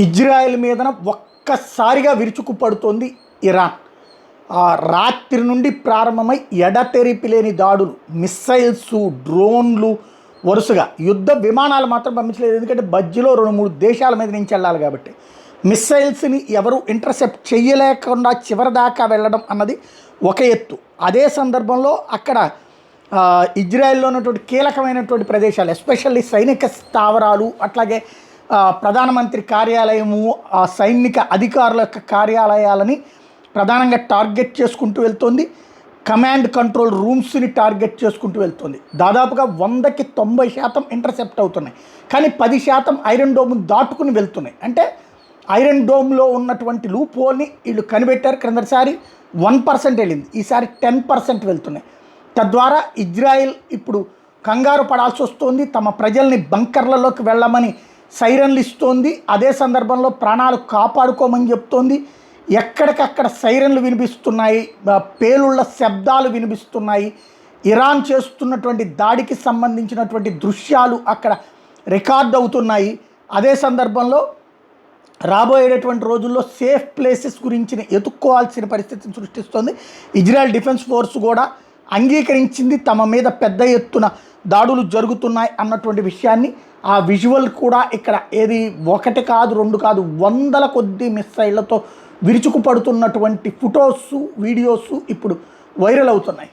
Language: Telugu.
ఇజ్రాయెల్ మీదన ఒక్కసారిగా విరుచుకుపడుతోంది ఇరాన్. రాత్రి నుండి ప్రారంభమై ఎడతెరిపి లేని దాడులు, మిస్సైల్స్, డ్రోన్లు, వరుసగా యుద్ధ విమానాలు మాత్రం పంపించలేదు. ఎందుకంటే మధ్యలో 2-3 దేశాల మీద నుంచి వెళ్ళాలి కాబట్టి మిస్సైల్స్ని ఎవరు ఇంటర్సెప్ట్ చేయలేకుండా చివరి దాకా వెళ్ళడం అన్నది ఒక ఎత్తు. అదే సందర్భంలో అక్కడ ఇజ్రాయెల్లో ఉన్నటువంటి కీలకమైనటువంటి ప్రదేశాలు, ఎస్పెషల్లీ సైనిక స్థావరాలు, అట్లాగే ప్రధానమంత్రి కార్యాలయము, సైనిక అధికారుల యొక్క కార్యాలయాలని ప్రధానంగా టార్గెట్ చేసుకుంటూ వెళ్తుంది. కమాండ్ కంట్రోల్ రూమ్స్ని టార్గెట్ చేసుకుంటూ వెళ్తుంది. దాదాపుగా 100కి 90% ఇంటర్సెప్ట్ అవుతున్నాయి. కానీ 10% ఐరన్ డోమ్ దాటుకుని వెళ్తున్నాయి. అంటే ఐరన్ డోమ్లో ఉన్నటువంటి లూప్ హోల్ని వీళ్ళు కనిపెట్టారు. క్రిందటిసారి 1% వెళ్ళింది, ఈసారి 10% వెళ్తున్నాయి. తద్వారా ఇజ్రాయెల్ ఇప్పుడు కంగారు పడాల్సి వస్తుంది. తమ ప్రజల్ని బంకర్లలోకి వెళ్ళమని సైరన్లు ఇస్తోంది. అదే సందర్భంలో ప్రాణాలు కాపాడుకోమని చెప్తోంది. ఎక్కడికక్కడ సైరన్లు వినిపిస్తున్నాయి, పేలుళ్ల శబ్దాలు వినిపిస్తున్నాయి. ఇరాన్ చేస్తున్నటువంటి దాడికి సంబంధించినటువంటి దృశ్యాలు అక్కడ రికార్డ్ అవుతున్నాయి. అదే సందర్భంలో రాబోయేటటువంటి రోజుల్లో సేఫ్ ప్లేసెస్ గురించి ఎత్తుక్కోవాల్సిన పరిస్థితిని సృష్టిస్తోంది. ఇజ్రాయెల్ డిఫెన్స్ ఫోర్స్ కూడా అంగీకరించింది తమ మీద పెద్ద ఎత్తున దాడులు జరుగుతున్నాయి అన్నటువంటి విషయాన్ని. ఆ విజువల్ కూడా ఇక్కడ ఏది 1 కాదు 2 కాదు 100ల కొద్ది మిస్సైళ్లతో విరుచుకుపడుతున్నటువంటి ఫొటోస్, వీడియోస్ ఇప్పుడు వైరల్ అవుతున్నాయి.